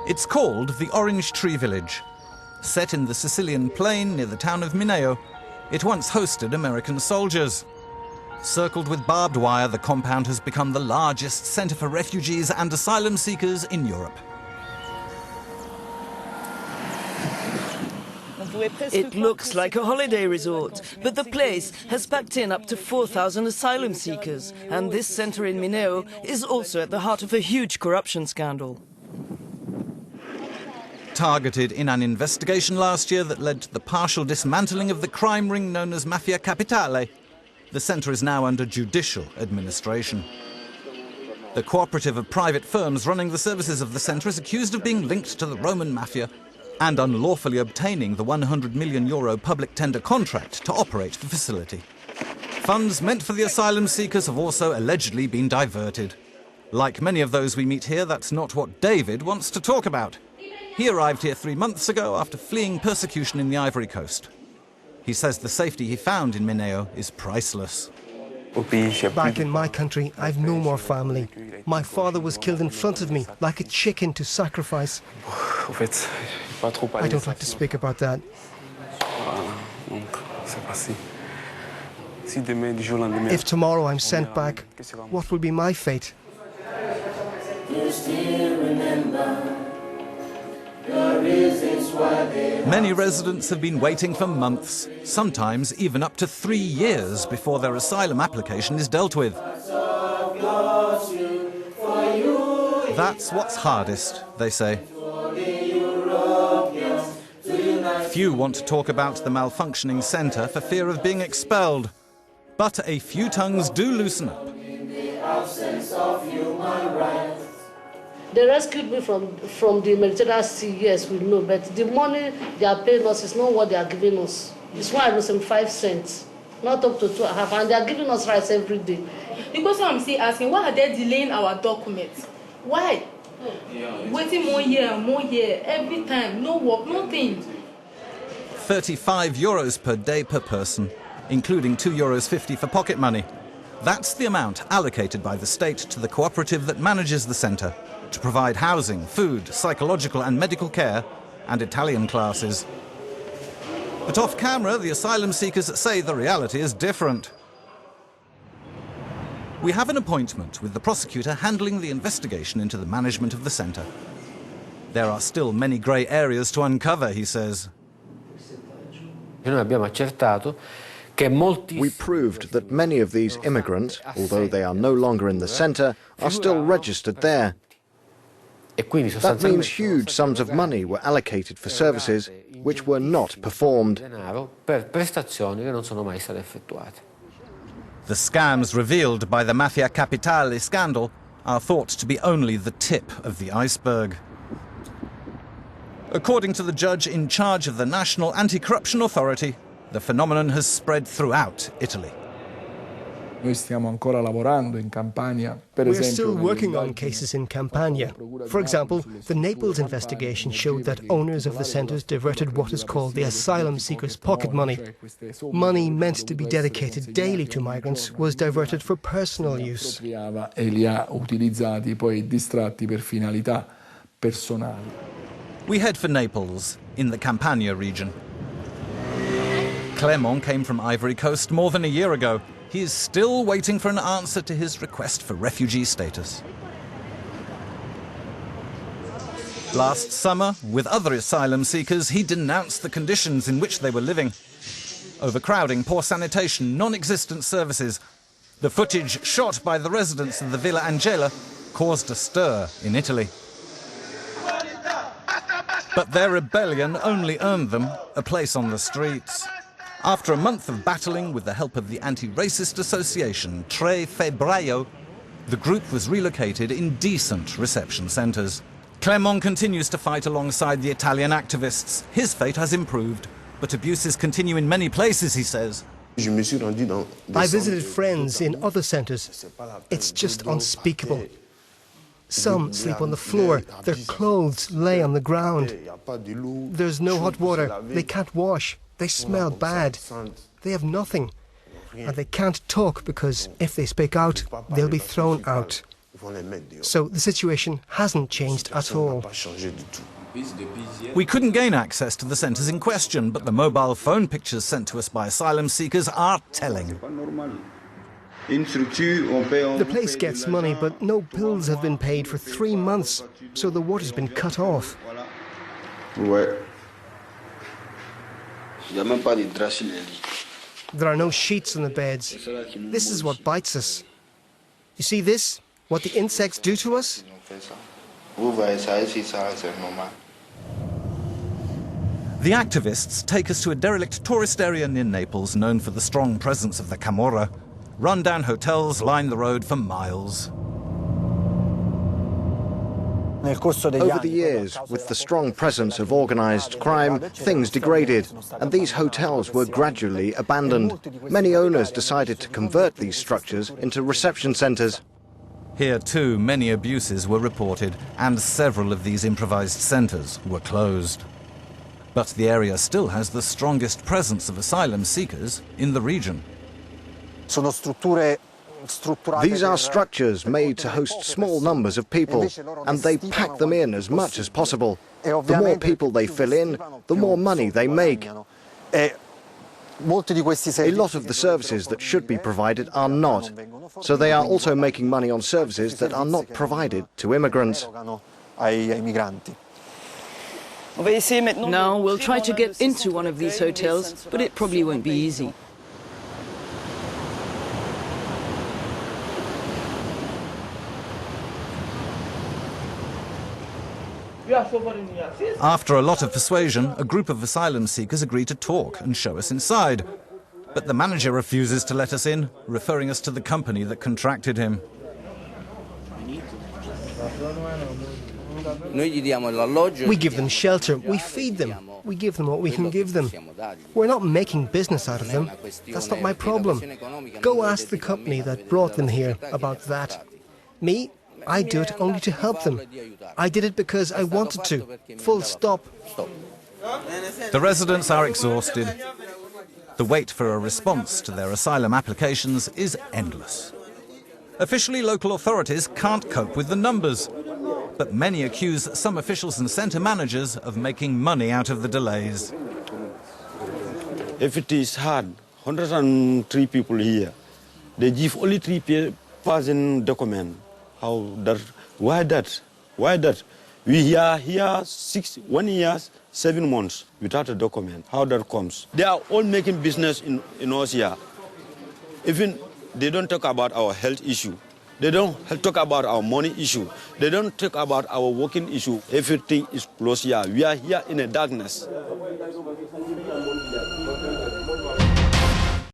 It's called the Orange Tree Village. Set in the Sicilian plain near the town of Mineo, it once hosted American soldiers. Circled with barbed wire, the compound has become the largest centre for refugees and asylum seekers in Europe. It looks like a holiday resort, but the place has packed in up to 4,000 asylum seekers, and this centre in Mineo is also at the heart of a huge corruption scandal. Targeted in an investigation last year that led to the partial dismantling of the crime ring known as Mafia Capitale, the centre is now under judicial administration. The cooperative of private firms running the services of the centre is accused of being linked to the Roman Mafia and unlawfully obtaining the €100 million public tender contract to operate the facility. Funds meant for the asylum seekers have also allegedly been diverted. Like many of those we meet here, that's not what David wants to talk about. He arrived here 3 months ago after fleeing persecution in the Ivory Coast. He says the safety he found in Mineo is priceless. Back in my country, I've no more family. My father was killed in front of me, like a chicken to sacrifice. I don't like to speak about that. If tomorrow I'm sent back, what will be my fate? Many residents have been waiting for months, sometimes even up to 3 years before their asylum application is dealt with. That's what's hardest, they say. Few want to talk about the malfunctioning centre for fear of being expelled. But a few tongues do loosen up. They rescued me from the Mediterranean Sea, yes, we know, but the money they are paying us is not what they are giving us. It's why I lose them 5 cents, not up to 2.5, and they are giving us rights every day. Because I'm still asking, why are they delaying our documents? Why? Waiting more year, every time, no work, nothing. €35 per day per person, including €2.50 for pocket money. That's the amount allocated by the state to the cooperative that manages the centre, to provide housing, food, psychological and medical care, and Italian classes. But off camera, the asylum seekers say the reality is different. We have an appointment with the prosecutor handling the investigation into the management of the centre. There are still many grey areas to uncover, he says. We proved that many of these immigrants, although they are no longer in the centre, are still registered there. That means huge sums of money were allocated for services which were not performed. The scams revealed by the Mafia Capitale scandal are thought to be only the tip of the iceberg. According to the judge in charge of the National Anti-Corruption Authority, the phenomenon has spread throughout Italy. We are still working on cases in Campania. For example, the Naples investigation showed that owners of the centres diverted what is called the asylum seekers' pocket money. Money meant to be dedicated daily to migrants was diverted for personal use. We head for Naples, in the Campania region. Clement came from Ivory Coast more than a year ago. He is still waiting for an answer to his request for refugee status. Last summer, with other asylum seekers, he denounced the conditions in which they were living. Overcrowding, poor sanitation, non-existent services. The footage shot by the residents of the Villa Angela caused a stir in Italy. But their rebellion only earned them a place on the streets. After a month of battling with the help of the anti-racist association Tre Febbraio, the group was relocated in decent reception centres. Clement continues to fight alongside the Italian activists. His fate has improved, but abuses continue in many places, he says. I visited friends in other centres. It's just unspeakable. Some sleep on the floor, their clothes lay on the ground. There's no hot water, they can't wash, they smell bad, they have nothing. And they can't talk because if they speak out, they'll be thrown out. So the situation hasn't changed at all. We couldn't gain access to the centres in question, but the mobile phone pictures sent to us by asylum seekers are telling. The place gets money, but no bills have been paid for 3 months, so the water's been cut off. There are no sheets on the beds. This is what bites us. You see this? What the insects do to us? The activists take us to a derelict tourist area near Naples known for the strong presence of the Camorra. Run-down hotels line the road for miles. Over the years, with the strong presence of organised crime, things degraded, and these hotels were gradually abandoned. Many owners decided to convert these structures into reception centres. Here too, many abuses were reported, and several of these improvised centres were closed. But the area still has the strongest presence of asylum seekers in the region. These are structures made to host small numbers of people, and they pack them in as much as possible. The more people they fill in, the more money they make. A lot of the services that should be provided are not, so they are also making money on services that are not provided to immigrants. Now we'll try to get into one of these hotels, but it probably won't be easy. After a lot of persuasion, a group of asylum seekers agree to talk and show us inside. But the manager refuses to let us in, referring us to the company that contracted him. We give them shelter, we feed them, we give them what we can give them. We're not making business out of them. That's not my problem. Go ask the company that brought them here about that. Me? I do it only to help them. I did it because I wanted to. Full stop. The residents are exhausted. The wait for a response to their asylum applications is endless. Officially, local authorities can't cope with the numbers, but many accuse some officials and centre managers of making money out of the delays. If it is hard, 103 people here, they give only 3 person document. Why that? Why that? We are here 1 year, 7 months without a document. How that comes? They are all making business in us here. Even they don't talk about our health issue. They don't talk about our money issue. They don't talk about our working issue. Everything is closed here. We are here in the darkness.